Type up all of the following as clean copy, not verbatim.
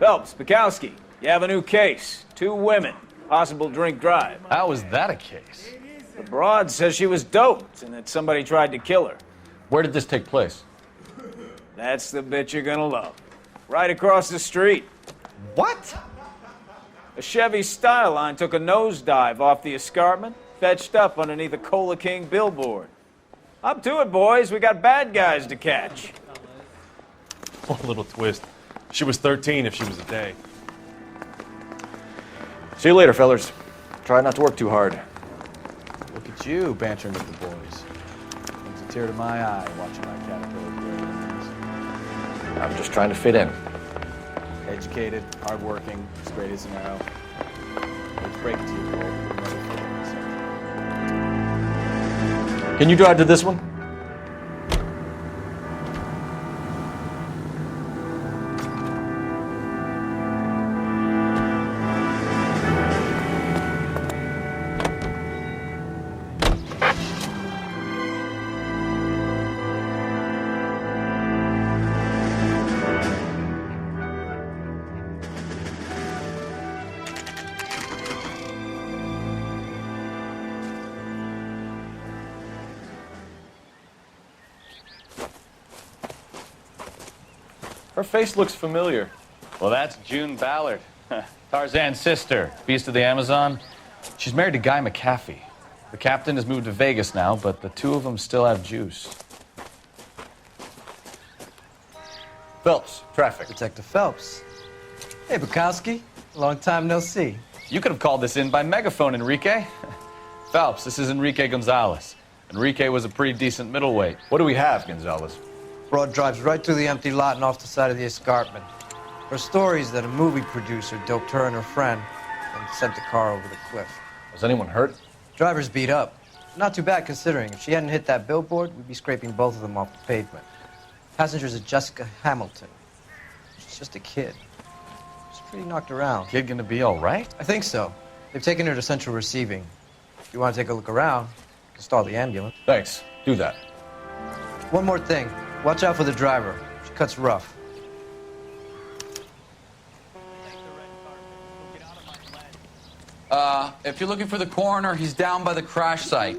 Phelps, Bukowski, you have a new case. 2 women, possible drink drive. How was that a case? The broad says she was doped and that somebody tried to kill her. Where did this take place? That's the bit you're gonna love. Right across the street. What? A Chevy Styleline took a nosedive off the escarpment, fetched up underneath a Cola King billboard. Up to it, boys. We got bad guys to catch. One little twist. She was 13 if she was a day. See you later, fellers. Try not to work too hard. Look at you bantering with the boys. Brings a tear to my eye watching my caterpillar grow. I'm just trying to fit in. Educated, hardworking, straight as an arrow. Let's break it to you, Cole. You'll never fit in this country. Can you drive to this one? Her face looks familiar. Well, that's June Ballard, Tarzan's sister, beast of the Amazon. She's married to Guy McAfee. The captain has moved to Vegas now, but the 2 of them still have juice. Phelps, traffic. Detective Phelps. Hey, Bukowski. Long time no see. You could have called this in by megaphone, Enrique. Phelps, this is Enrique Gonzalez. Enrique was a pretty decent middleweight. What do we have, Gonzalez? Broad drives right through the empty lot and off the side of the escarpment. Her story is that a movie producer doped her and her friend and sent the car over the cliff. Was anyone hurt? Driver's beat up. Not too bad considering. If she hadn't hit that billboard, we'd be scraping both of them off the pavement. Passenger's a Jessica Hamilton. She's just a kid. She's pretty knocked around. Kid gonna be all right? I think so. They've taken her to central receiving. If you want to take a look around, you can stall the ambulance. Thanks. Do that. One more thing. Watch out for the driver. She cuts rough. If you're looking for the coroner, he's down by the crash site.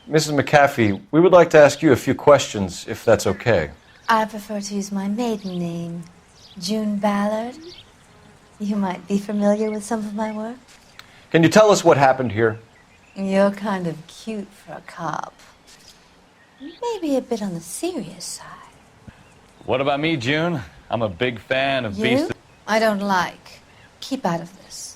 Mrs. McAfee, we would like to ask you a few questions, if that's okay. I prefer to use my maiden name, June Ballard. You might be familiar with some of my work. Can you tell us what happened here? You're kind of cute for a cop. Maybe a bit on the serious side. What about me, June? I'm a big fan of You? beast. I don't like. Keep out of this.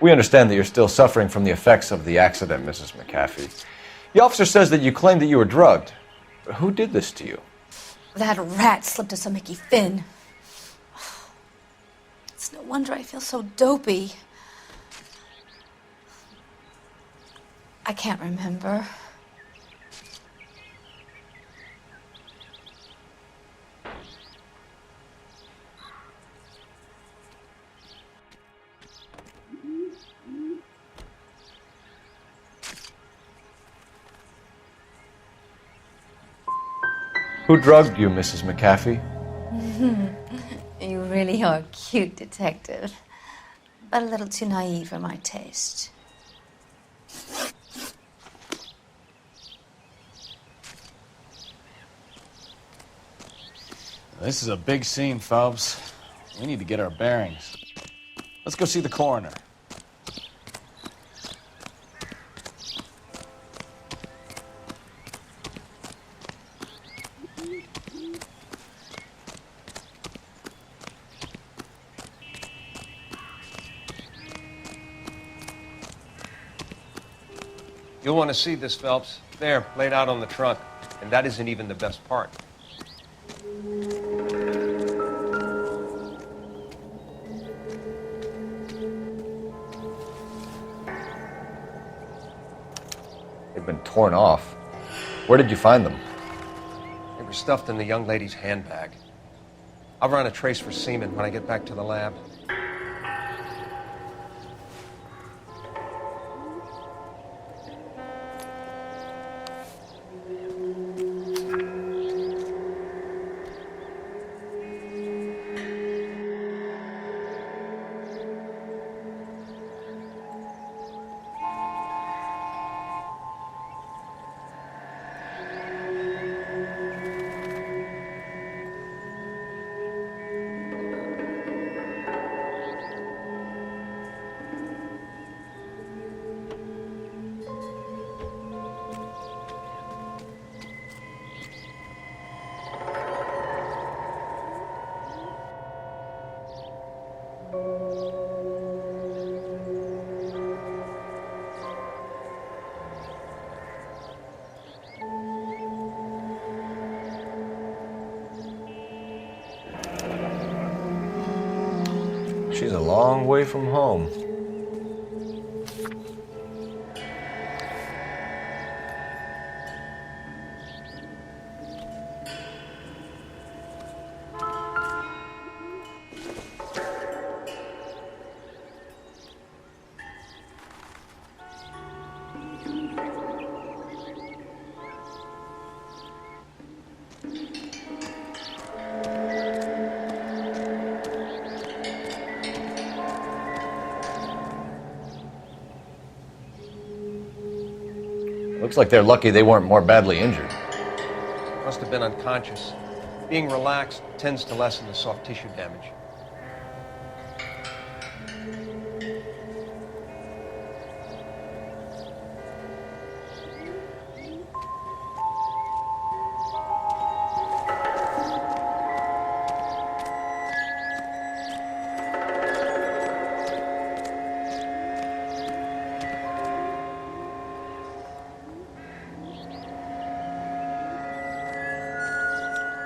We understand that you're still suffering from the effects of the accident, Mrs. McAfee. The officer says that you claimed that you were drugged. But who did this to you? That rat slipped us a Mickey Finn. It's no wonder I feel so dopey. I can't remember. Who drugged you, Mrs. McAfee? You really are a cute detective, but a little too naive for my taste. This is a big scene, Phelps. We need to get our bearings. Let's go see the coroner. You'll want to see this, Phelps. There, laid out on the trunk. And that isn't even the best part. have been torn off. Where did you find them? They were stuffed in the young lady's handbag. I'll run a trace for semen when I get back to the lab. She's a long way from home. Looks like they're lucky they weren't more badly injured. Must have been unconscious. Being relaxed tends to lessen the soft tissue damage.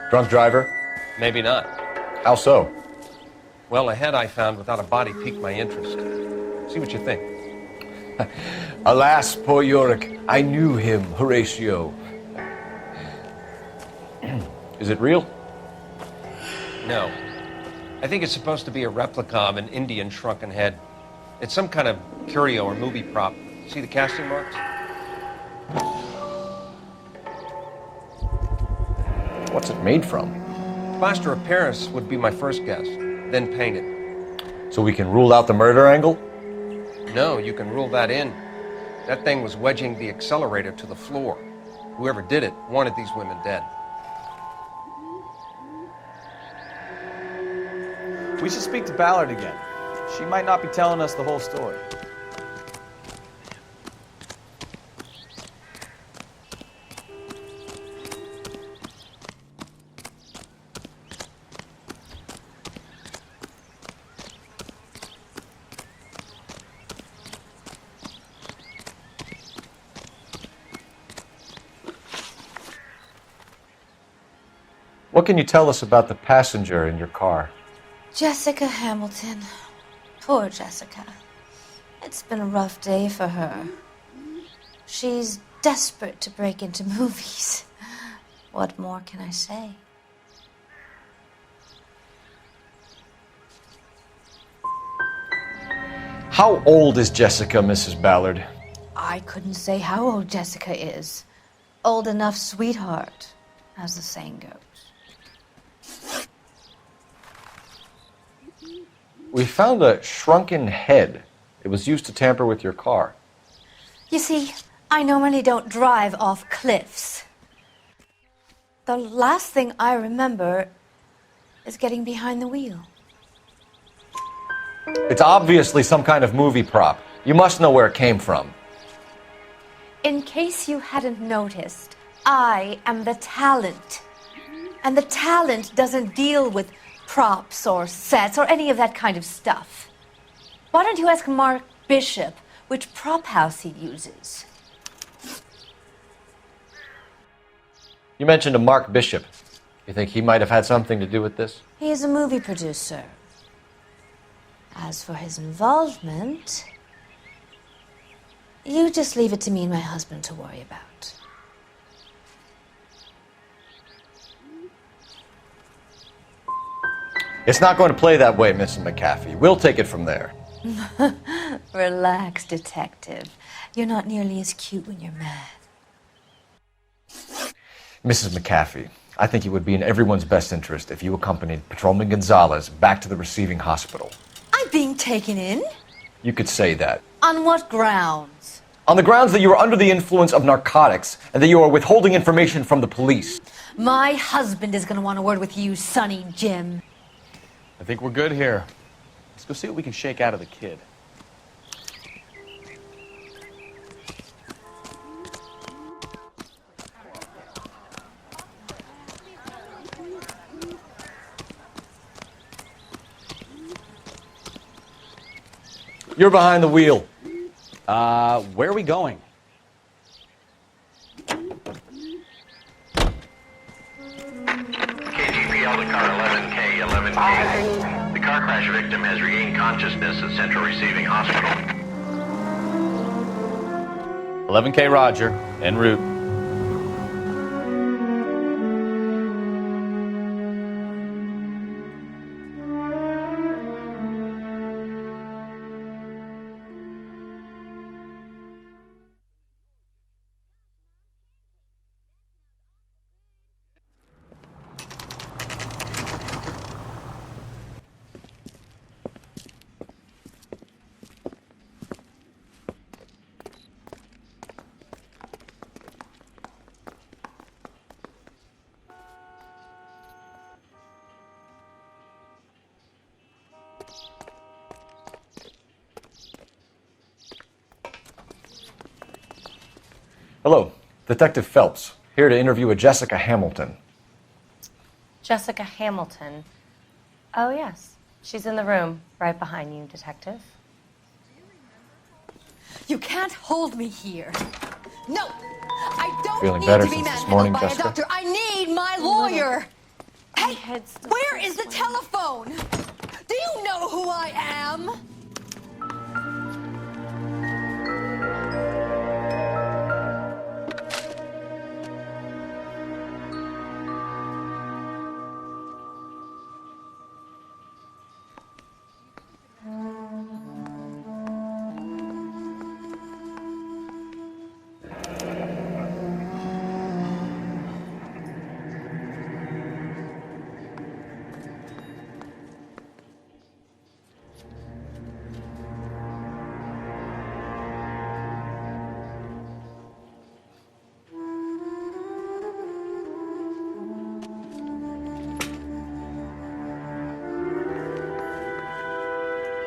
Drunk driver? Maybe not. How so? Well, the head I found without a body piqued my interest. See what you think. Alas, poor Yorick, I knew him, Horatio. Is it real? No. I think it's supposed to be a replica of an Indian shrunken head. It's some kind of curio or movie prop. See the casting marks? What's it made from? Plaster of Paris would be my first guess, then painted. So we can rule out the murder angle? No, you can rule that in. That thing was wedging the accelerator to the floor. Whoever did it wanted these women dead. We should speak to Ballard again. She might not be telling us the whole story. What can you tell us about the passenger in your car? Jessica Hamilton. Poor Jessica. It's been a rough day for her. She's desperate to break into movies. What more can I say? How old is Jessica, Mrs. Ballard? I couldn't say how old Jessica is. Old enough, sweetheart, as the saying goes. We found a shrunken head. It was used to tamper with your car. You see, I normally don't drive off cliffs. The last thing I remember is getting behind the wheel. It's obviously some kind of movie prop. You must know where it came from. In case you hadn't noticed, I am the talent. And the talent doesn't deal with props or sets or any of that kind of stuff. Why don't you ask Mark Bishop which prop house he uses? You mentioned a Mark Bishop. You think he might have had something to do with this? He is a movie producer. As for his involvement, You just leave it to me and my husband to worry about. It's not going to play that way, Mrs. McAfee. We'll take it from there. Relax, detective. You're not nearly as cute when you're mad. Mrs. McAfee, I think it would be in everyone's best interest if you accompanied Patrolman Gonzalez back to the receiving hospital. I'm being taken in? You could say that. On what grounds? On the grounds that you are under the influence of narcotics and that you are withholding information from the police. My husband is going to want a word with you, Sonny Jim. I think we're good here. Let's go see what we can shake out of the kid. You're behind the wheel. Where are we going? KGPL to car 11K, 11K. The car crash victim has regained consciousness at Central Receiving Hospital. 11K Roger, en route. Hello, Detective Phelps, here to interview a Jessica Hamilton. Jessica Hamilton. Oh, yes. She's in the room, right behind you, Detective. You can't hold me here. No! I don't Feeling need better to be since this manhandled morning, by Jessica? a doctor. I need my lawyer! Hey, head's still where is the telephone? Do you know who I am?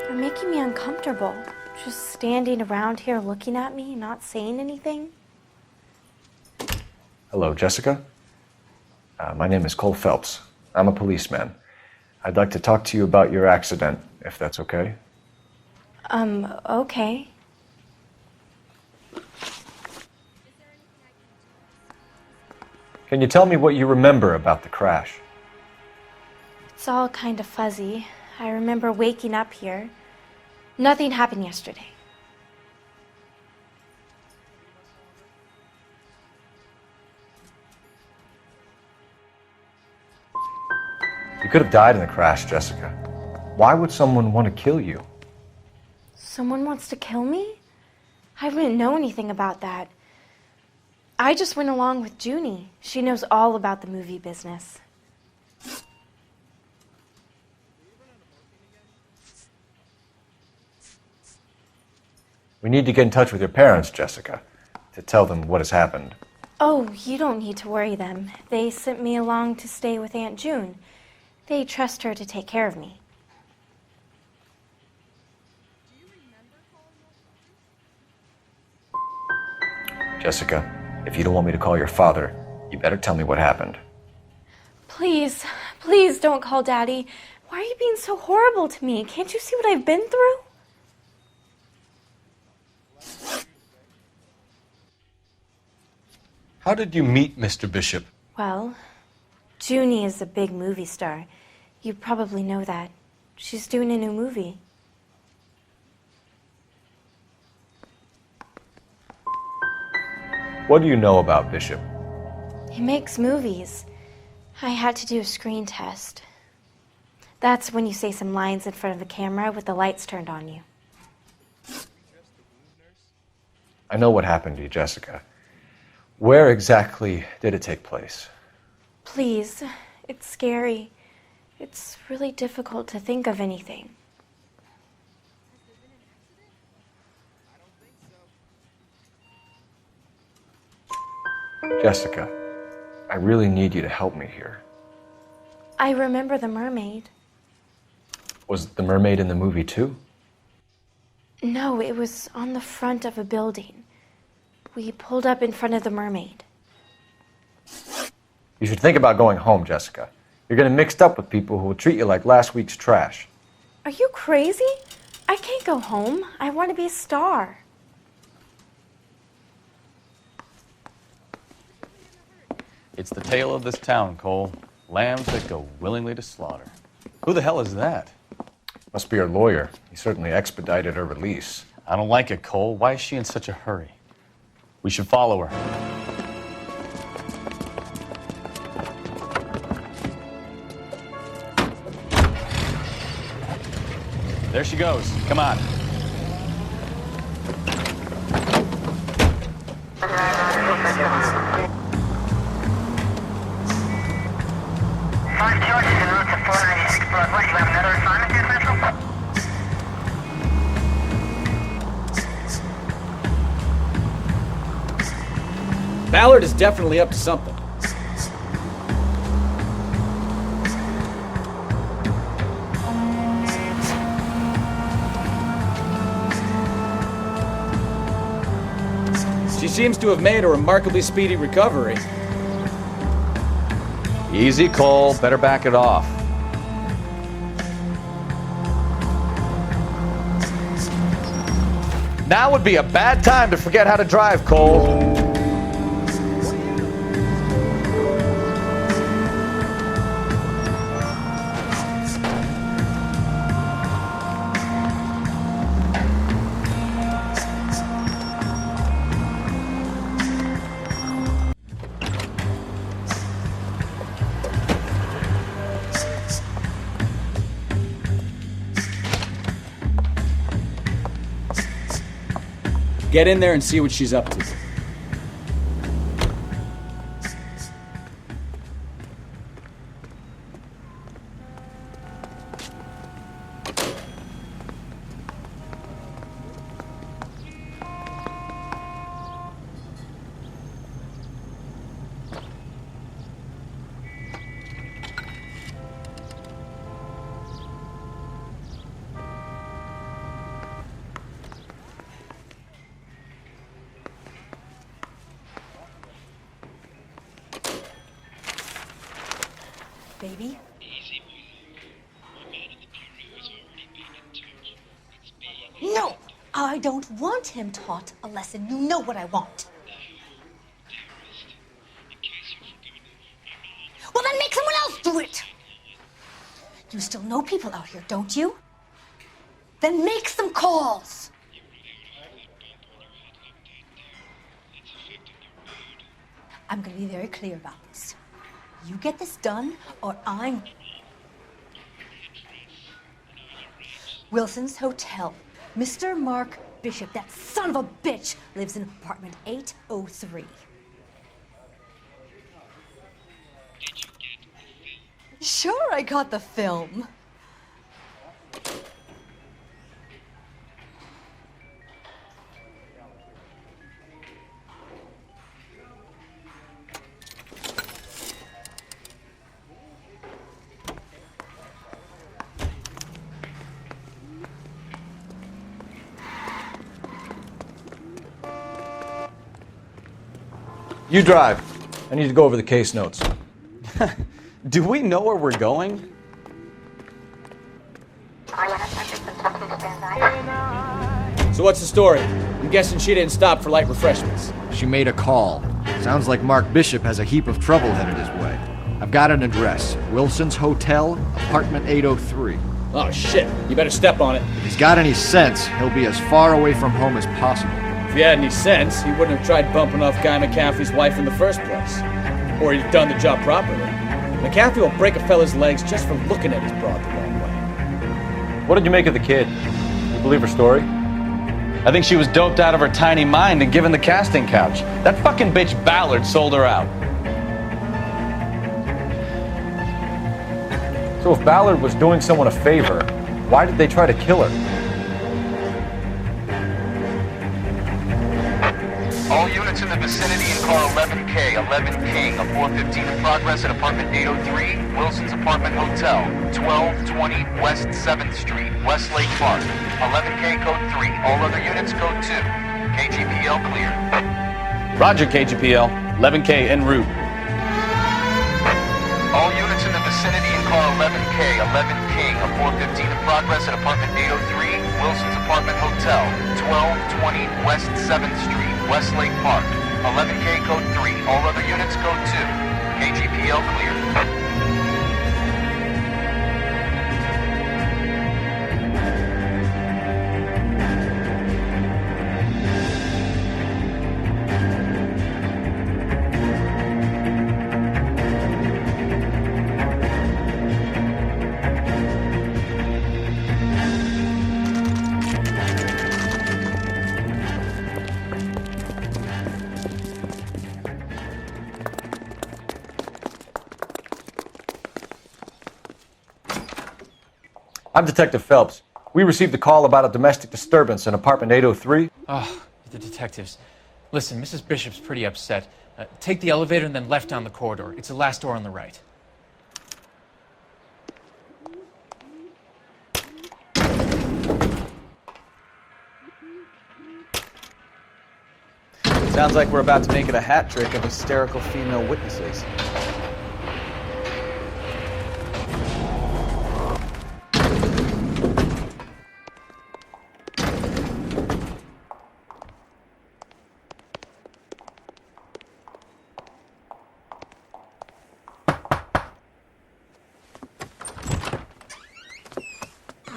You're making me uncomfortable. Just standing around here looking at me, not saying anything. Hello, Jessica. My name is Cole Phelps. I'm a policeman. I'd like to talk to you about your accident, if that's okay. Okay. Can you tell me what you remember about the crash? It's all kind of fuzzy. I remember waking up here. Nothing happened yesterday. You could have died in the crash, Jessica. Why would someone want to kill you? Someone wants to kill me? I wouldn't know anything about that. I just went along with Junie. She knows all about the movie business. We need to get in touch with your parents, Jessica, to tell them what has happened. Oh, you don't need to worry them. They sent me along to stay with Aunt June. They trust her to take care of me. Jessica, if you don't want me to call your father, you better tell me what happened. Please, please don't call Daddy. Why are you being so horrible to me? Can't you see what I've been through? How did you meet Mr. Bishop? Well, Junie is a big movie star. You probably know that. She's doing a new movie. What do you know about Bishop? He makes movies. I had to do a screen test. That's when you say some lines in front of the camera with the lights turned on you. I know what happened to you, Jessica. Where exactly did it take place? Please, it's scary. It's really difficult to think of anything. Jessica, I really need you to help me here. I remember the mermaid. Was the mermaid in the movie too? No, it was on the front of a building. We pulled up in front of the mermaid. You should think about going home, Jessica. You're getting mixed up with people who will treat you like last week's trash. Are you crazy? I can't go home. I want to be a star. It's the tale of this town, Cole. Lambs that go willingly to slaughter. Who the hell is that? Must be her lawyer. He certainly expedited her release. I don't like it, Cole. Why is she in such a hurry? We should follow her. There she goes. Come on. Ballard is definitely up to something. She seems to have made a remarkably speedy recovery. Easy, Cole. Better back it off. Now would be a bad time to forget how to drive, Cole. Get in there and see what she's up to. Baby? No! I don't want him taught a lesson. You know what I want. Well, then make someone else do it! You still know people out here, don't you? Then make some calls! I'm gonna be very clear about this. You get this done, or I'm... Wilson's Hotel. Mr. Mark Bishop, that son of a bitch, lives in apartment 803. Sure, I got the film. You drive. I need to go over the case notes. Do we know where we're going? So what's the story? I'm guessing she didn't stop for light refreshments. She made a call. Sounds like Mark Bishop has a heap of trouble headed his way. I've got an address. Wilson's Hotel, apartment 803. Oh, shit. You better step on it. If he's got any sense, he'll be as far away from home as possible. If he had any sense, he wouldn't have tried bumping off Guy McAfee's wife in the first place. Or he'd done the job properly. McAfee will break a fella's legs just for looking at his broad the wrong way. What did you make of the kid? You believe her story? I think she was doped out of her tiny mind and given the casting couch. That fucking bitch Ballard sold her out. So if Ballard was doing someone a favor, why did they try to kill her? All units in the vicinity in car 11K, 11 King, a 415 in progress at apartment 803, Wilson's Apartment Hotel, 1220 West 7th Street, Westlake Park. 11K code 3, all other units code 2. KGPL clear. Roger, KGPL. 11K en route. All units in the vicinity in car 11K, 11 King, a 415 in progress at apartment 803, Wilson's Apartment Hotel, 1220 West 7th Street, Westlake Park. 11K code 3, all other units code 2. KGPL clear. I'm Detective Phelps. We received a call about a domestic disturbance in apartment 803. Oh, the detectives. Listen, Mrs. Bishop's pretty upset. Take the elevator and then left down the corridor. It's the last door on the right. Sounds like we're about to make it a hat trick of hysterical female witnesses.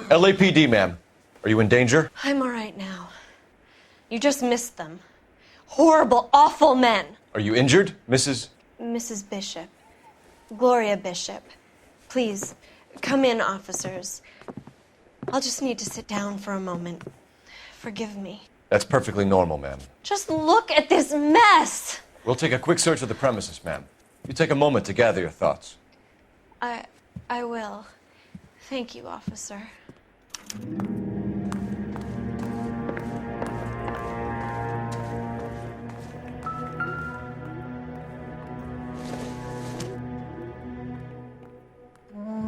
LAPD, ma'am. Are you in danger? I'm all right now. You just missed them. Horrible, awful men. Are you injured, Mrs.? Mrs. Bishop. Gloria Bishop. Please, come in, officers. I'll just need to sit down for a moment. Forgive me. That's perfectly normal, ma'am. Just look at this mess! We'll take a quick search of the premises, ma'am. You take a moment to gather your thoughts. I will. Thank you, officer.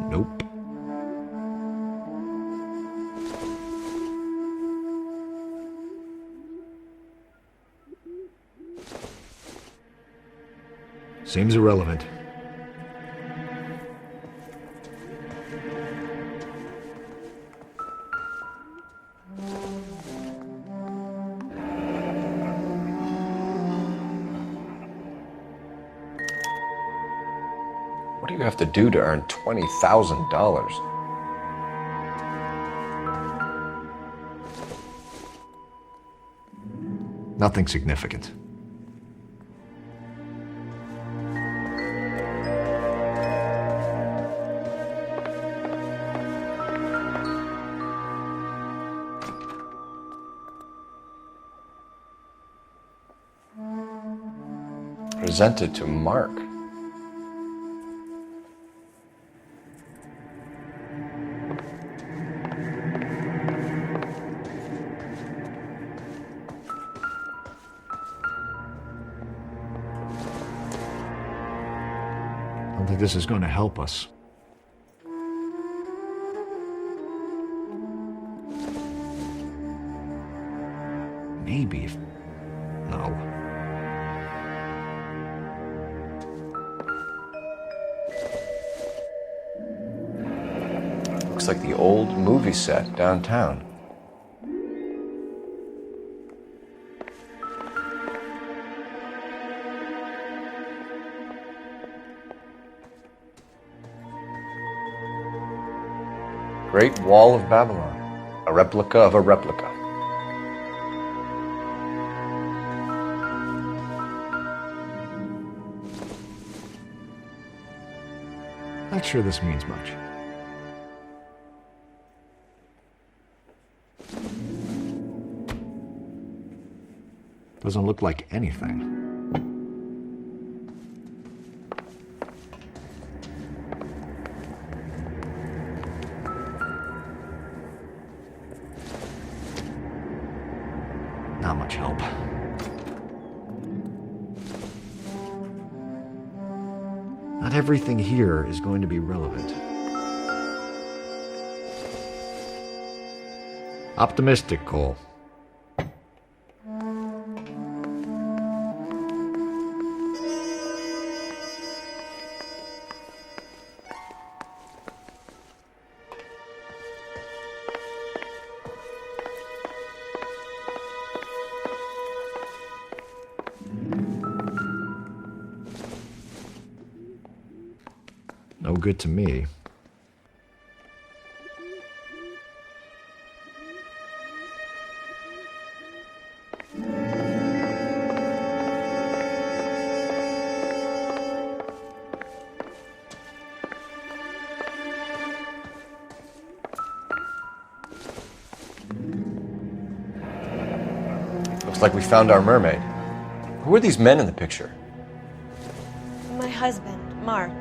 Nope. Seems irrelevant. What do you have to do to earn $20,000? Nothing significant. Presented to Mark. I don't think this is going to help us. Maybe if... No. Looks like the old movie set downtown. Great Wall of Babylon, a replica of a replica. sure this means much. Doesn't look like anything. Not much help. Not everything here is going to be relevant. Optimistic, Cole. No good to me. Looks like we found our mermaid. Who are these men in the picture? My husband, Mark,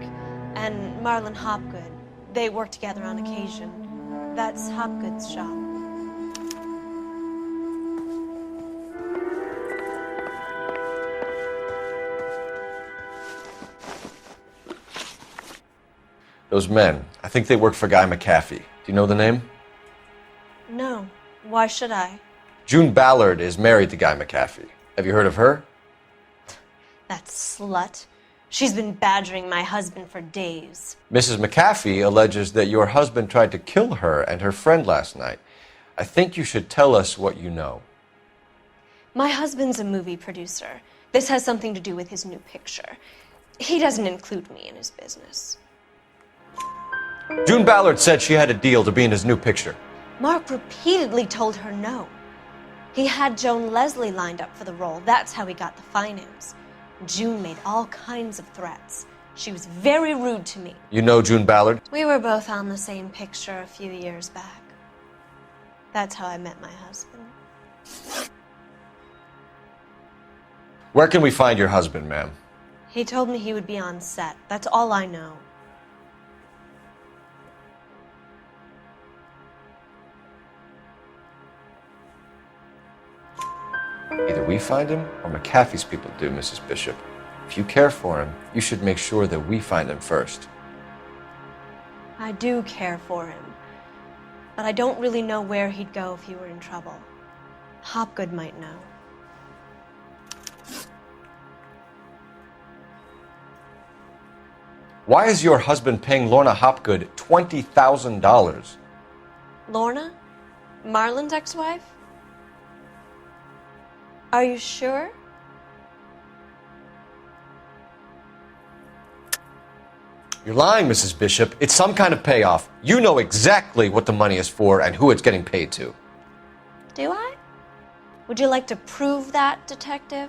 and Marlon Hopgood. They work together on occasion. That's Hopgood's shop. Those men, I think they work for Guy McAfee. Do you know the name? No. Why should I? June Ballard is married to Guy McAfee. Have you heard of her? That slut. She's been badgering my husband for days. Mrs. McAfee alleges that your husband tried to kill her and her friend last night. I think you should tell us what you know. My husband's a movie producer. This has something to do with his new picture. He doesn't include me in his business. June Ballard said she had a deal to be in his new picture. Mark repeatedly told her no. He had Joan Leslie lined up for the role. That's how he got the finance. June made all kinds of threats. She was very rude to me. You know June Ballard? We were both on the same picture a few years back. That's how I met my husband. Where can we find your husband, ma'am? He told me he would be on set. That's all I know. Either we find him or McAfee's people do, Mrs. Bishop. If you care for him, you should make sure that we find him first. I do care for him, but I don't really know where he'd go if he were in trouble. Hopgood might know. Why is your husband paying Lorna Hopgood $20,000? Lorna? Marlon's ex-wife? Are you sure? You're lying, Mrs. Bishop. It's some kind of payoff. You know exactly what the money is for and who it's getting paid to. Do I? Would you like to prove that, detective?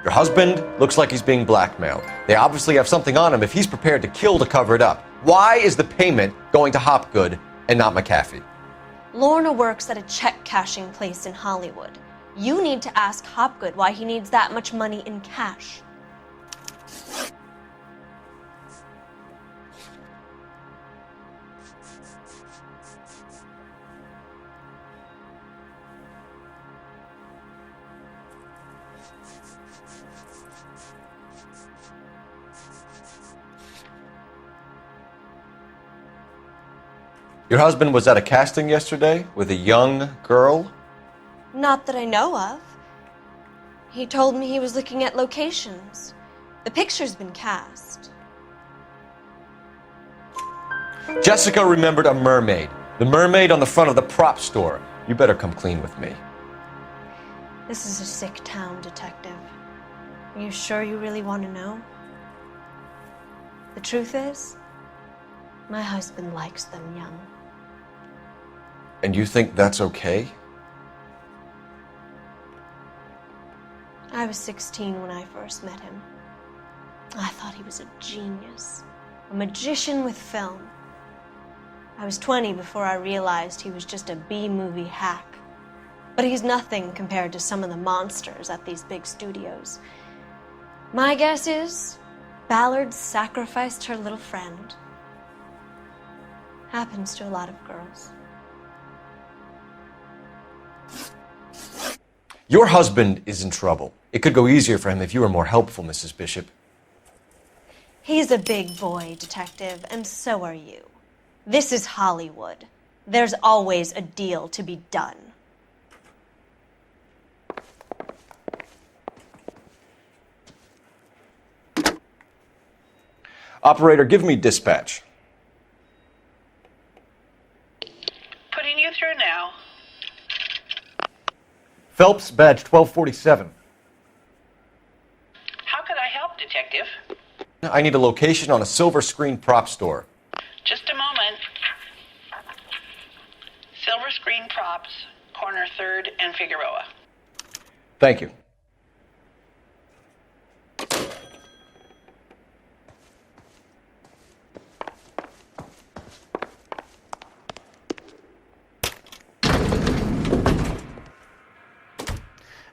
Your husband looks like he's being blackmailed. They obviously have something on him if he's prepared to kill to cover it up. Why is the payment going to Hopgood and not McAfee? Lorna works at a check-cashing place in Hollywood. You need to ask Hopgood why he needs that much money in cash. Your husband was at a casting yesterday with a young girl? Not that I know of. He told me he was looking at locations. The picture's been cast. Jessica remembered a mermaid. The mermaid on the front of the prop store. You better come clean with me. This is a sick town, detective. Are you sure you really want to know? The truth is, my husband likes them young. And you think that's okay? I was 16 when I first met him. I thought he was a genius, a magician with film. I was 20 before I realized he was just a B-movie hack. But he's nothing compared to some of the monsters at these big studios. My guess is Ballard sacrificed her little friend. Happens to a lot of girls. Your husband is in trouble. It could go easier for him if you were more helpful, Mrs. Bishop. He's a big boy, Detective, and so are you. This is Hollywood. There's always a deal to be done. Operator, give me dispatch. Putting you through now. Phelps, badge 1247. How could I help, Detective? I need a location on a silver screen prop store. Just a moment. Silver Screen Props, corner 3rd and Figueroa. Thank you.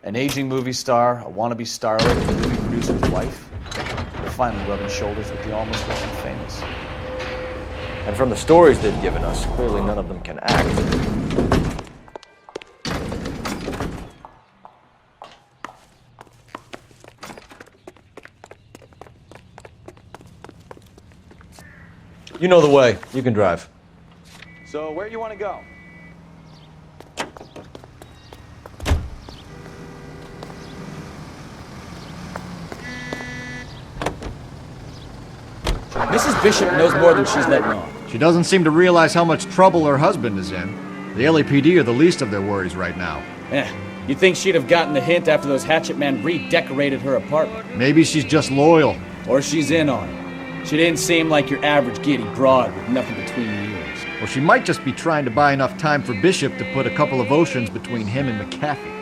An aging movie star, a wannabe starlet, a movie producer's wife, finally rubbing shoulders with the almost rich and famous. And from the stories they've given us, clearly none of them can act. You know the way. You can drive. So, where do you want to go? Mrs. Bishop knows more than she's letting on. She doesn't seem to realize how much trouble her husband is in. The LAPD are the least of their worries right now. You'd think she'd have gotten the hint after those hatchet men redecorated her apartment. Maybe she's just loyal. Or she's in on it. She didn't seem like your average giddy broad with nothing between the ears. Or she might just be trying to buy enough time for Bishop to put a couple of oceans between him and McAfee.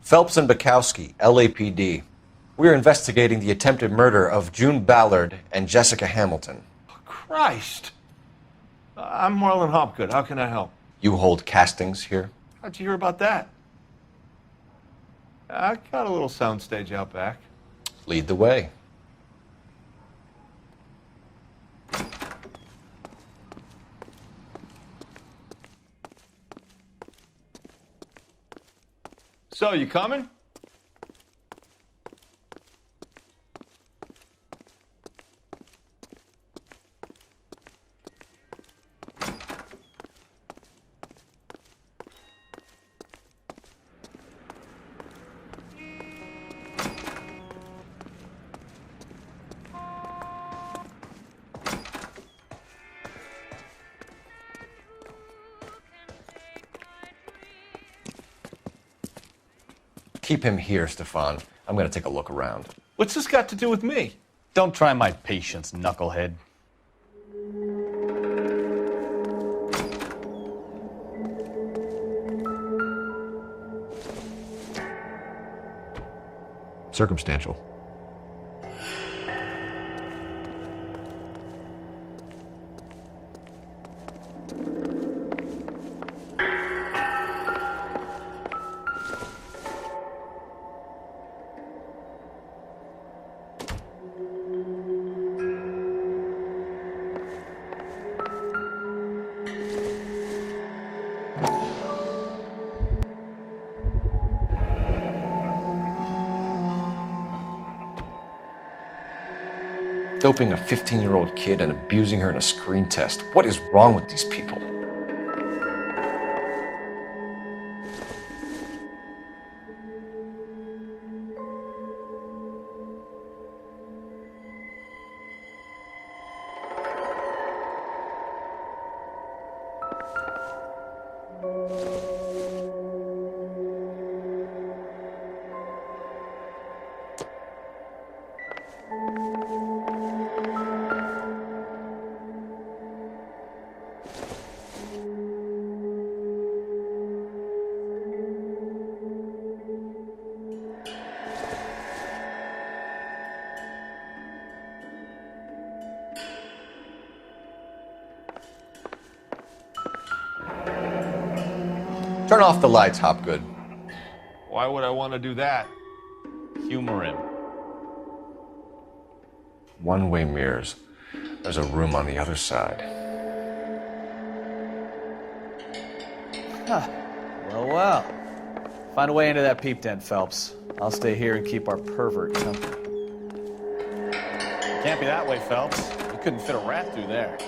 Phelps and Bukowski, LAPD. We are investigating the attempted murder of June Ballard and Jessica Hamilton. Christ! I'm Marlon Hopgood. How can I help? You hold castings here? How'd you hear about that? I got a little soundstage out back. Lead the way. So, you coming? Keep him here, Stefan. I'm going to take a look around. What's this got to do with me? Don't try my patience, knucklehead. Circumstantial. Doping a 15-year-old kid and abusing her in a screen test. What is wrong with these people? Turn off the lights, Hopgood. Why would I want to do that? Humor him. One-way mirrors. There's a room on the other side. Huh. Well. Find a way into that peep den, Phelps. I'll stay here and keep our pervert company. Can't be that way, Phelps. You couldn't fit a rat through there.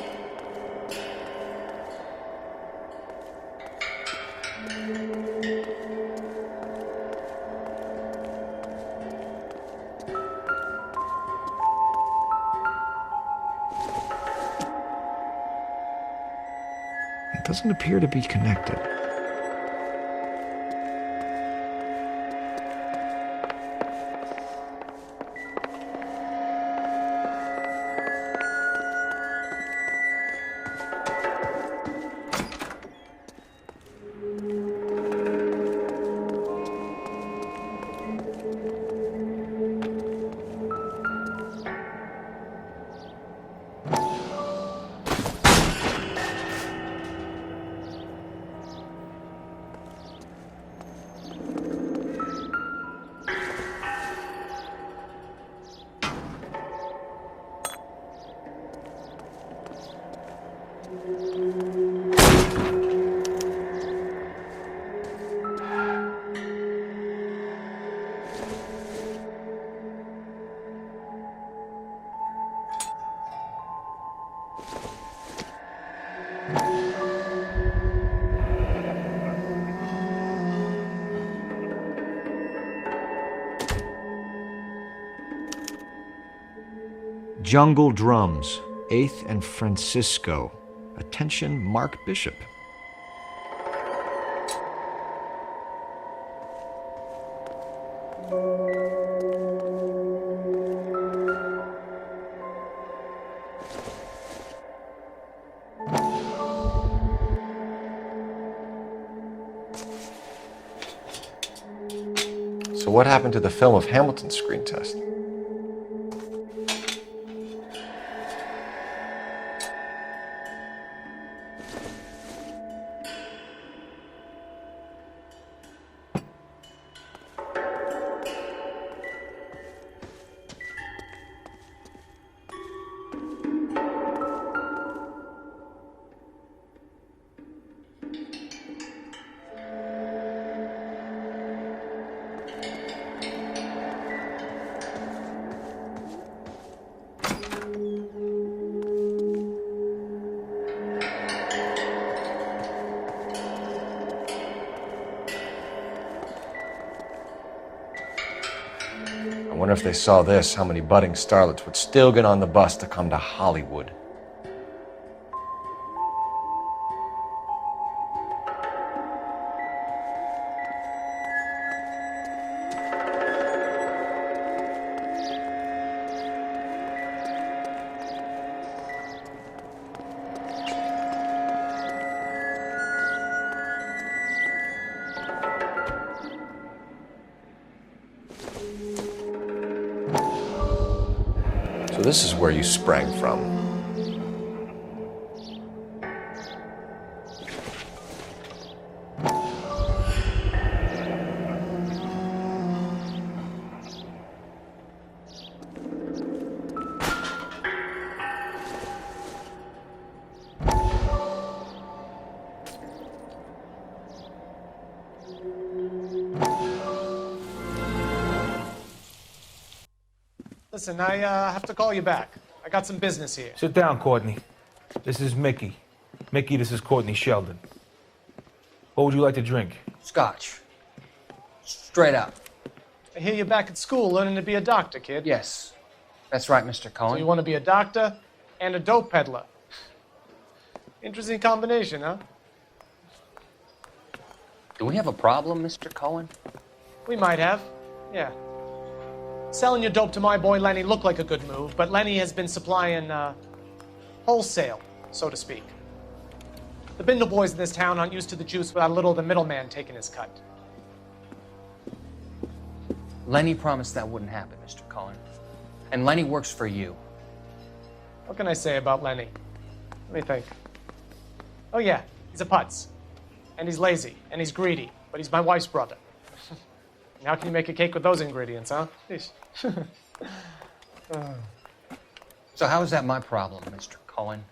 It doesn't appear to be connected. Jungle Drums, 8th and Francisco. Attention, Mark Bishop. So what happened to the film of Hamilton's screen test? I wonder if they saw this, how many budding starlets would still get on the bus to come to Hollywood. So this is where you sprang from. Listen, I have to call you back. I got some business here. Sit down, Courtney. This is Mickey. Mickey, this is Courtney Sheldon. What would you like to drink? Scotch. Straight up. I hear you're back at school learning to be a doctor, kid. Yes. That's right, Mr. Cohen. So you want to be a doctor and a dope peddler. Interesting combination, huh? Do we have a problem, Mr. Cohen? We might have, yeah. Selling your dope to my boy Lenny looked like a good move, but Lenny has been supplying, wholesale, so to speak. The Bindle boys in this town aren't used to the juice without a little of the middleman taking his cut. Lenny promised that wouldn't happen, Mr. Cohen. And Lenny works for you. What can I say about Lenny? Let me think. Oh yeah, he's a putz. And he's lazy, and he's greedy, but he's my wife's brother. And how can you make a cake with those ingredients, huh? So how is that my problem, Mr. Cohen?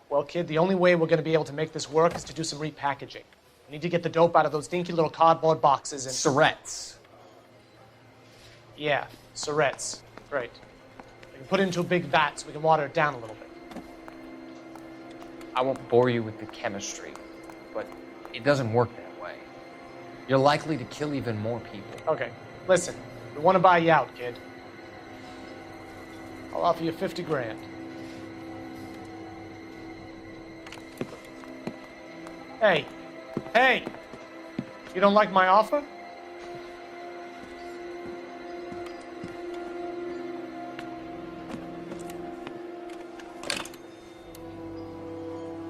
Well, kid, the only way we're going to be able to make this work is to do some repackaging. We need to get the dope out of those dinky little cardboard boxes and... Surrettes. Yeah, surrettes. Right. We can put it into a big vat so we can water it down a little bit. I won't bore you with the chemistry, but it doesn't work that way. You're likely to kill even more people. Okay, listen. We want to buy you out, kid. I'll offer you 50 grand. Hey, hey! You don't like my offer?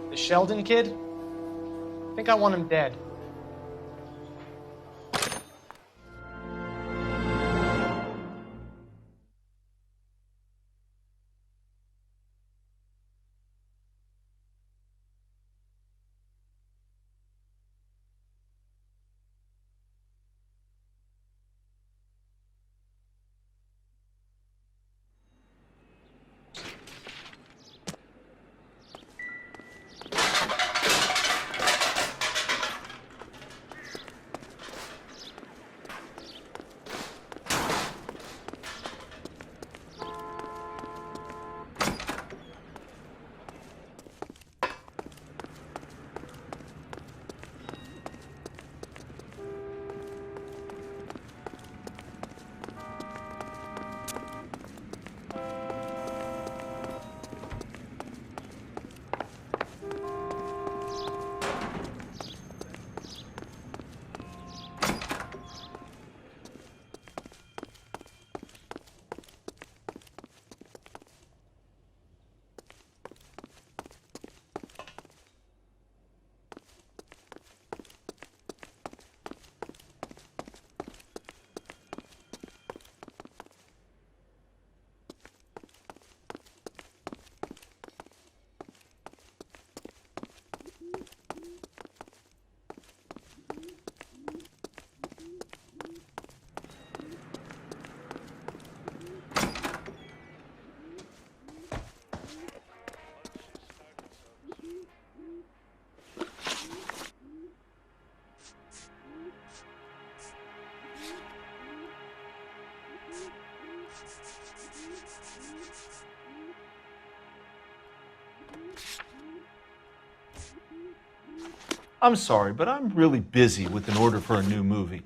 The Sheldon kid? I think I want him dead. I'm sorry, but I'm really busy with an order for a new movie.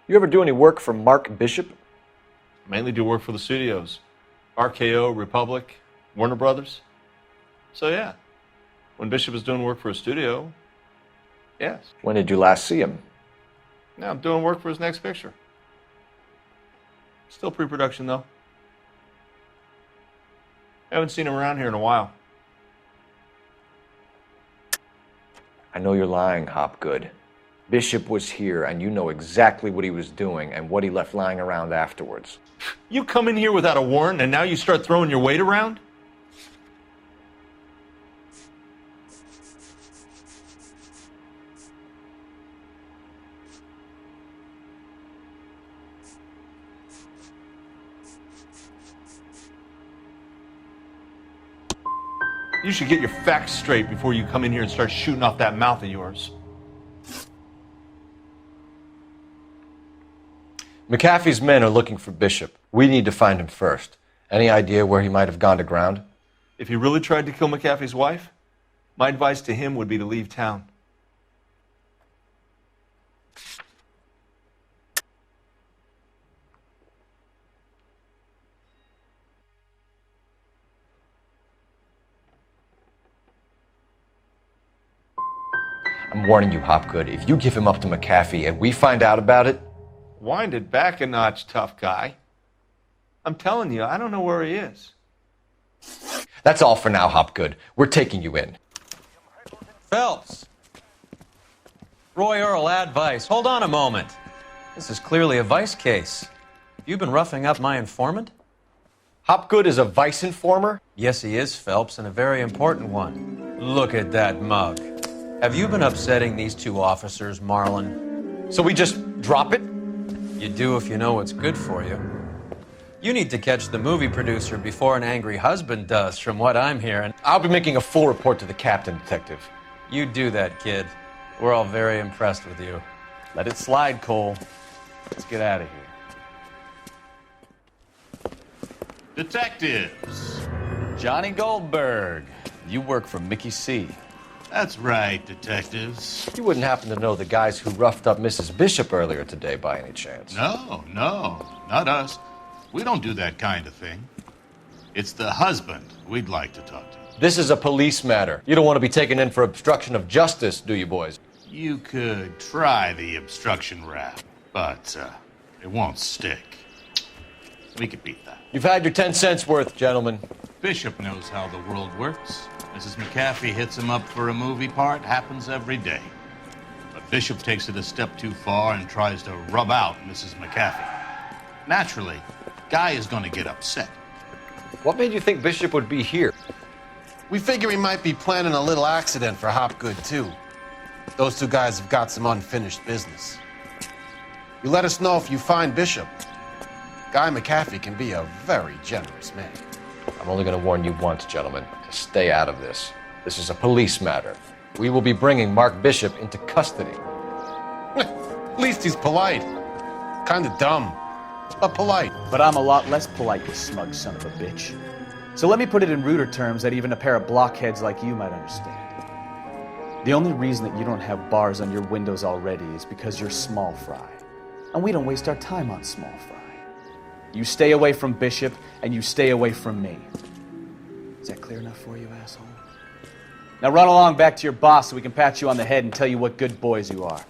You ever do any work for Mark Bishop? Mainly do work for the studios. RKO, Republic, Warner Brothers. So yeah, when Bishop was doing work for a studio, yes. When did you last see him? Now I'm doing work for his next picture. Still pre-production though. Haven't seen him around here in a while. I know you're lying, Hopgood. Bishop was here, and you know exactly what he was doing and what he left lying around afterwards. You come in here without a warrant, and now you start throwing your weight around? You should get your facts straight before you come in here and start shooting off that mouth of yours. McAfee's men are looking for Bishop. We need to find him first. Any idea where he might have gone to ground? If he really tried to kill McAfee's wife, my advice to him would be to leave town. I'm warning you, Hopgood. If you give him up to McAfee and we find out about it... Wind it back a notch, tough guy. I'm telling you, I don't know where he is. That's all for now, Hopgood. We're taking you in. Phelps! Roy Earl, advice. Hold on a moment. This is clearly a vice case. You've been roughing up my informant? Hopgood is a vice informer? Yes, he is, Phelps, and a very important one. Look at that mug. Have you been upsetting these two officers, Marlin? So we just drop it? You do if you know what's good for you. You need to catch the movie producer before an angry husband does, from what I'm hearing. I'll be making a full report to the captain, Detective. You do that, kid. We're all very impressed with you. Let it slide, Cole. Let's get out of here. Detectives. Johnny Goldberg. You work for Mickey C. That's right, detectives. You wouldn't happen to know the guys who roughed up Mrs. Bishop earlier today by any chance? No, not us. We don't do that kind of thing. It's the husband we'd like to talk to. This is a police matter. You don't want to be taken in for obstruction of justice, do you, boys? You could try the obstruction rap, but it won't stick. We could beat that. You've had your 10 cents worth, gentlemen. Bishop knows how the world works. Mrs. McAfee hits him up for a movie part. Happens every day. But Bishop takes it a step too far and tries to rub out Mrs. McAfee. Naturally, Guy is going to get upset. What made you think Bishop would be here? We figure he might be planning a little accident for Hopgood, too. Those two guys have got some unfinished business. You let us know if you find Bishop. Guy McAfee can be a very generous man. I'm only going to warn you once, gentlemen, to stay out of this. This is a police matter. We will be bringing Mark Bishop into custody. At least he's polite. Kind of dumb, but polite. But I'm a lot less polite, you smug son of a bitch. So let me put it in ruder terms that even a pair of blockheads like you might understand. The only reason that you don't have bars on your windows already is because you're small fry. And we don't waste our time on small fry. You stay away from Bishop, and you stay away from me. Is that clear enough for you, asshole? Now run along back to your boss so we can pat you on the head and tell you what good boys you are.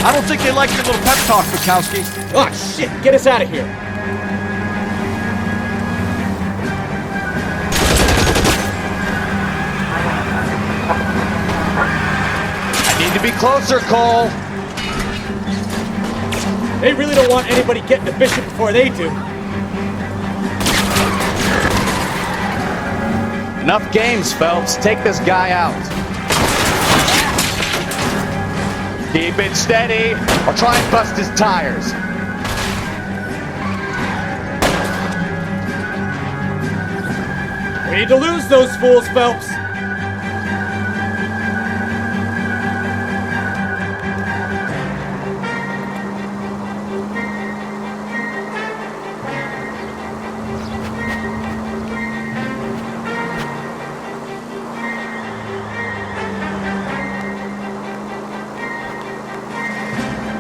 I don't think they like your little pep talk, Bukowski. Oh, shit! Get us out of here! Need to be closer, Cole. They really don't want anybody getting to Bishop before they do. Enough games, Phelps. Take this guy out. Keep it steady, or try and bust his tires. We need to lose those fools, Phelps.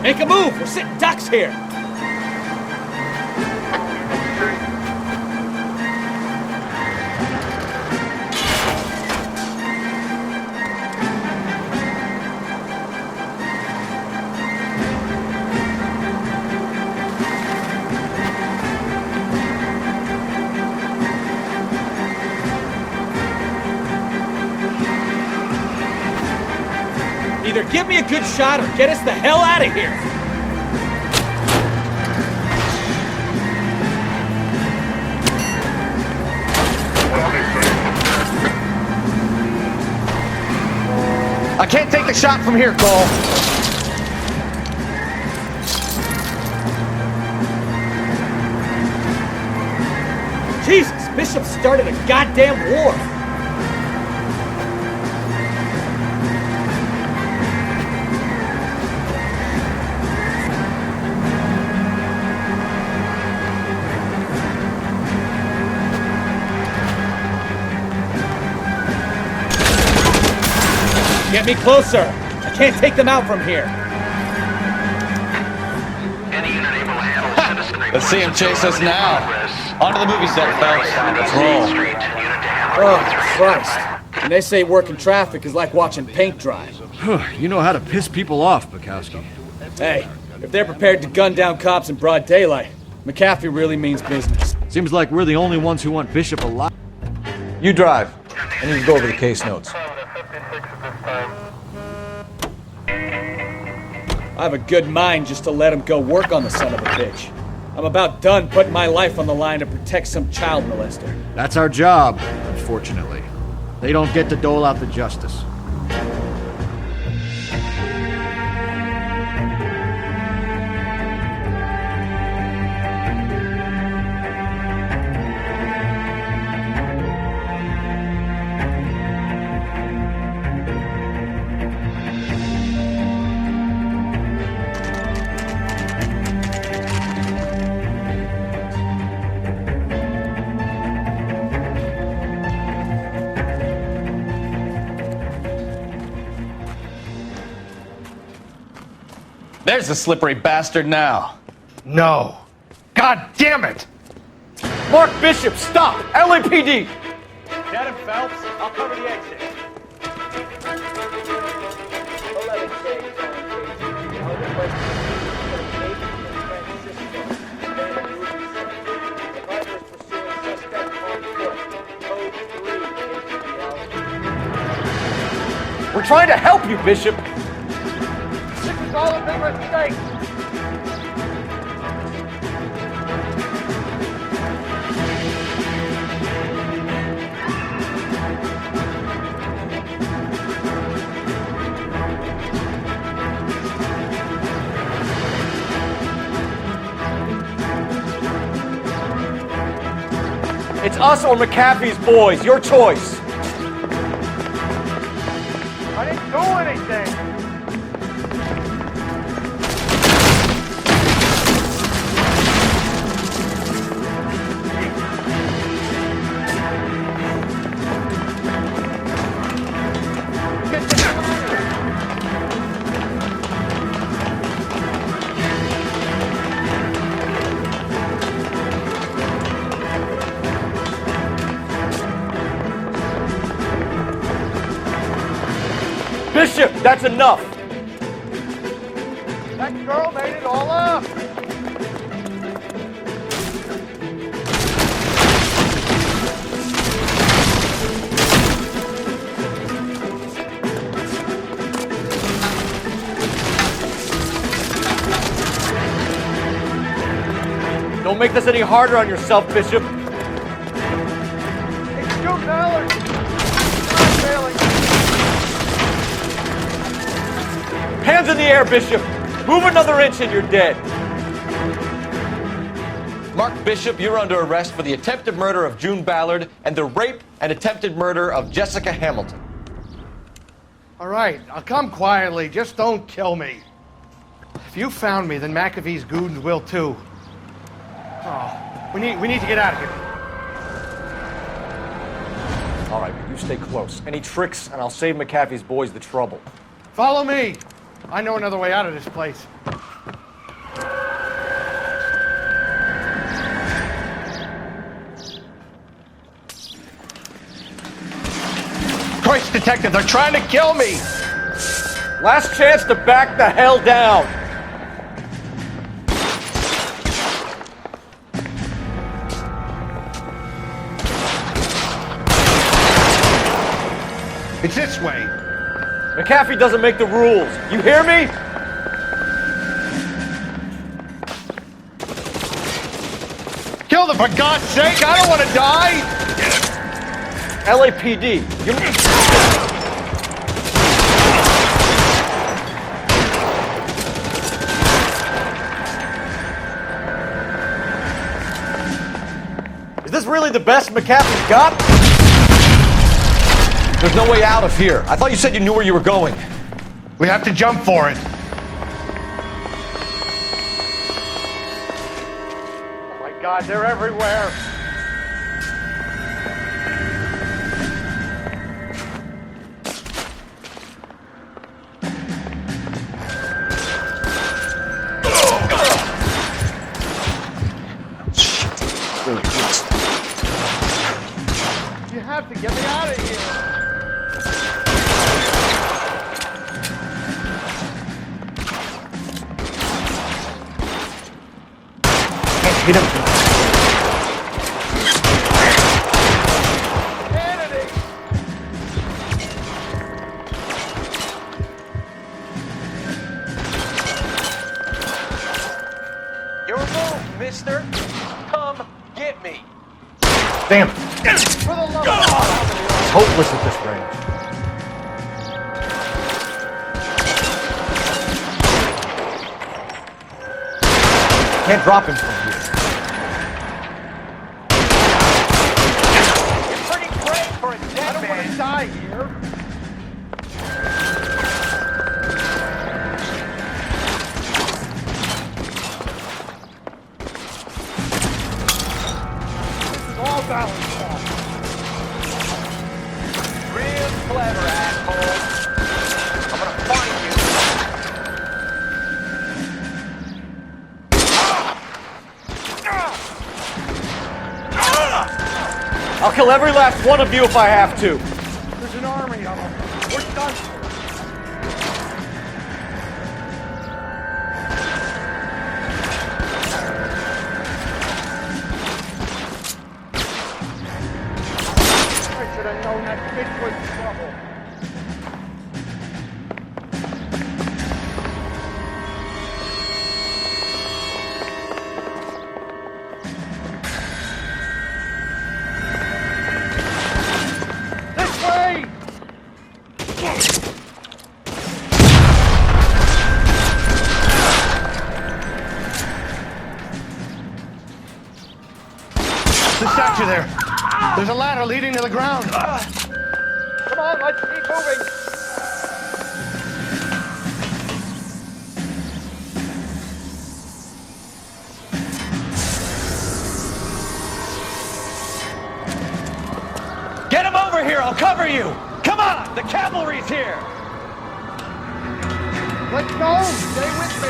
Make a move! We're sitting ducks here! Either give me a good shot or get us the hell out of here! I can't take the shot from here, Cole. Jesus, Bishop started a goddamn war. Get me closer. I can't take them out from here. Let's see him chase us now. On to the movie set, folks. Let's roll. Oh, Christ. And they say working traffic is like watching paint dry. You know how to piss people off, Bukowski. Hey, if they're prepared to gun down cops in broad daylight, McAfee really means business. Seems like we're the only ones who want Bishop alive. You drive. I need to go over the case notes. I have a good mind just to let him go work on the son of a bitch. I'm about done putting my life on the line to protect some child molester. That's our job, unfortunately. They don't get to dole out the justice. There's the slippery bastard now. No. God damn it! Mark Bishop, stop! LAPD! Get him, Phelps. I'll cover the exit. We're trying to help you, Bishop! It's all a big mistake. It's us or McAfee's boys. Your choice. I didn't do anything. Bishop, that's enough! That girl made it all up. Don't make this any harder on yourself, Bishop. It's Joe Ballard. I'm failing. Hands in the air, Bishop! Move another inch and you're dead. Mark Bishop, you're under arrest for the attempted murder of June Ballard and the rape and attempted murder of Jessica Hamilton. All right, I'll come quietly. Just don't kill me. If you found me, then McAfee's goons will too. Oh, we need to get out of here. All right, but you stay close. Any tricks, and I'll save McAfee's boys the trouble. Follow me. I know another way out of this place. Christ, detective, they're trying to kill me! Last chance to back the hell down! It's this way. McAfee doesn't make the rules. You hear me? Kill them, for God's sake! I don't want to die! LAPD, really the best McAfee's got? There's no way out of here. I thought you said you knew where you were going. We have to jump for it. Oh my God, they're everywhere. You have to get me out of here. Hit him. Your move, mister. Come get me. Damn. For the love of It's hopeless at this range. Can't drop him from here. You're pretty great for a dead man. I don't want to die here. This is all balanced off. Real clever, asshole. I'm gonna find you. I'll kill every last one of you if I have to. There's an army of them. We're done for. I should have known that bitch was trouble. This way! The statue there. There's a ladder leading to the ground. Come on, let's keep moving. Get him over here, I'll cover you! Come on, the cavalry's here! Let's go. Stay with me.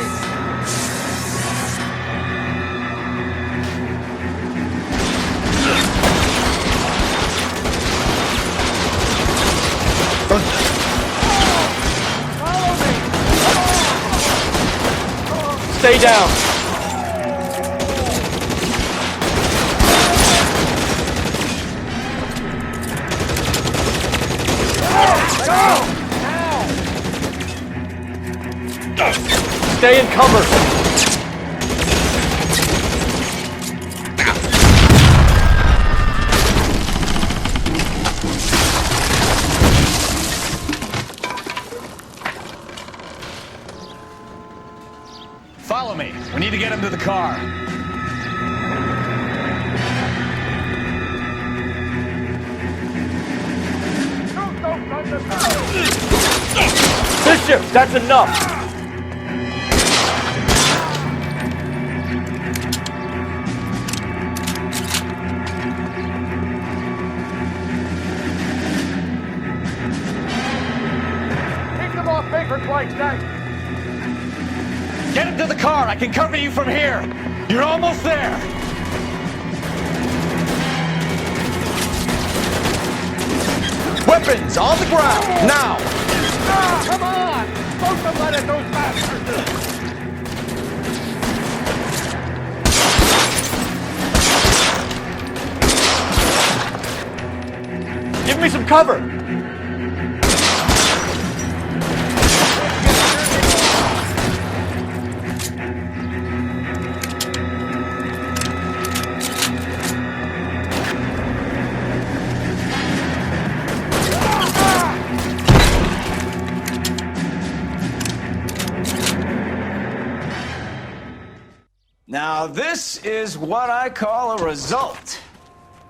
Stay down. Stay in cover. Follow me. We need to get him to the car. Bishop, that's enough. Keep them off Baker's right side. Get him to the car. I can cover you from here. You're almost there. Weapons on the ground, now! Ah, come on! Supposed to let it, those bastards! Give me some cover! Now, this is what I call a result.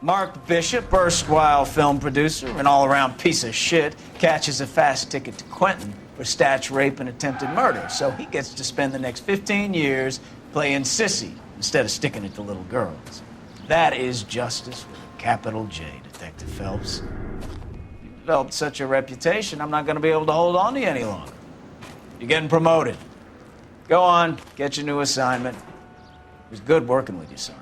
Mark Bishop, erstwhile film producer, an all-around piece of shit, catches a fast ticket to Quentin for statch rape and attempted murder, so he gets to spend the next 15 years playing sissy instead of sticking it to little girls. That is justice with a capital J, Detective Phelps. You've developed such a reputation, I'm not going to be able to hold on to you any longer. You're getting promoted. Go on, get your new assignment. It was good working with you, son.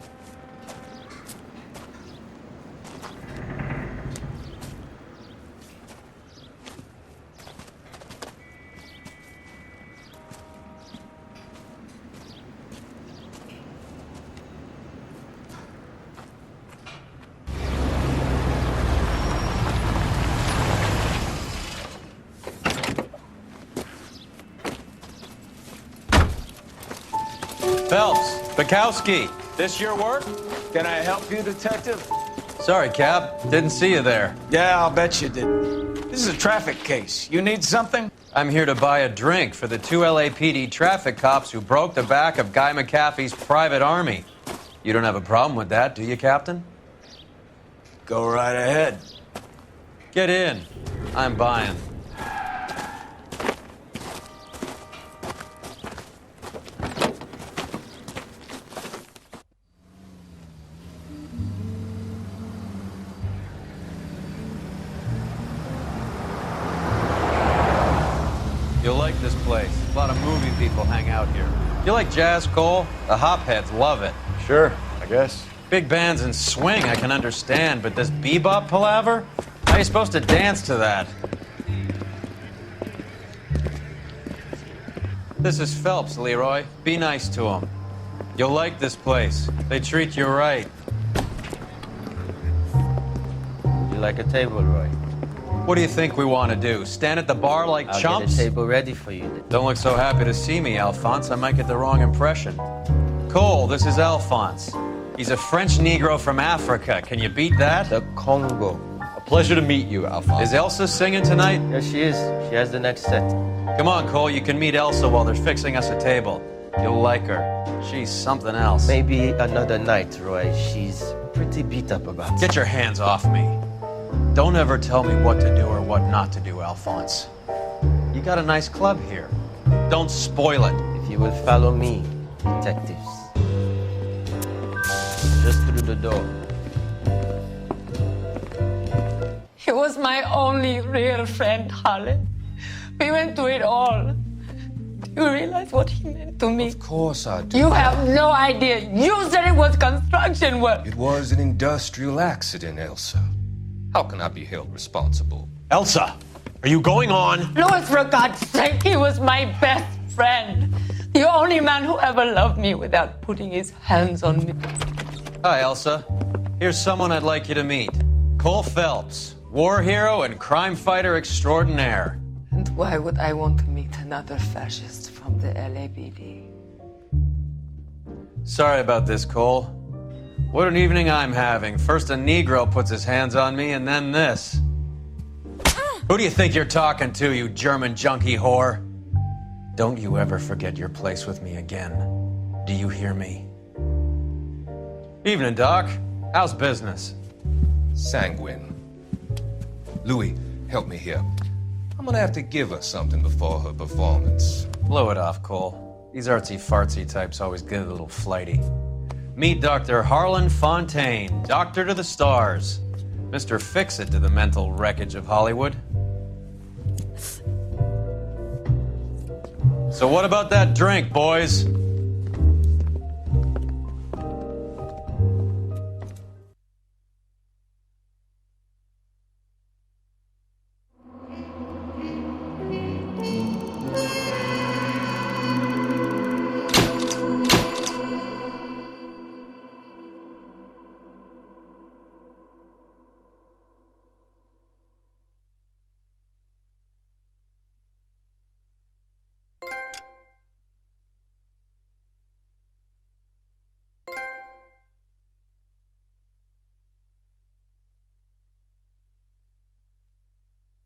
Phelps, Bukowski, this your work? Can I help you, Detective? Sorry, Cap. Didn't see you there. Yeah, I'll bet you did. This is a traffic case. You need something? I'm here to buy a drink for the 2 LAPD traffic cops who broke the back of Guy McAfee's private army. You don't have a problem with that, do you, Captain? Go right ahead. Get in. I'm buying. You'll like this place. A lot of movie people hang out here. You like jazz, Cole? The hopheads love it. Sure, I guess. Big bands and swing I can understand, but this bebop palaver? How are you supposed to dance to that? This is Phelps, Leroy. Be nice to him. You'll like this place. They treat you right. You like a table, Roy? What do you think we want to do? Stand at the bar like I'll chumps? get a table ready for you. Don't look so happy to see me, Alphonse. I might get the wrong impression. Cole, this is Alphonse. He's a French Negro from Africa. Can you beat that? The Congo. A pleasure to meet you, Alphonse. Is Elsa singing tonight? Yes, she is. She has the next set. Come on, Cole. You can meet Elsa while they're fixing us a table. You'll like her. She's something else. Maybe another night, Roy. She's pretty beat up about it. Get your hands off me. Don't ever tell me what to do or what not to do, Alphonse. You got a nice club here. Don't spoil it. If you will follow me, detectives. Just through the door. He was my only real friend, Harlan. We went through it all. Do you realize what he meant to me? Of course I do. You have no idea. You said it was construction work. It was an industrial accident, Elsa. How can I be held responsible? Elsa, are you going on? Louis, for God's sake, he was my best friend. The only man who ever loved me without putting his hands on me. Hi, Elsa. Here's someone I'd like you to meet. Cole Phelps, war hero and crime fighter extraordinaire. And why would I want to meet another fascist from the LAPD? Sorry about this, Cole. What an evening I'm having. First a Negro puts his hands on me, and then this. Who do you think you're talking to, you German junkie whore? Don't you ever forget your place with me again. Do you hear me? Evening, Doc. How's business? Sanguine. Louis, help me here. I'm gonna have to give her something before her performance. Blow it off, Cole. These artsy-fartsy types always get a little flighty. Meet Dr. Harlan Fontaine, doctor to the stars. Mr. Fix-It to the mental wreckage of Hollywood. So what about that drink, boys?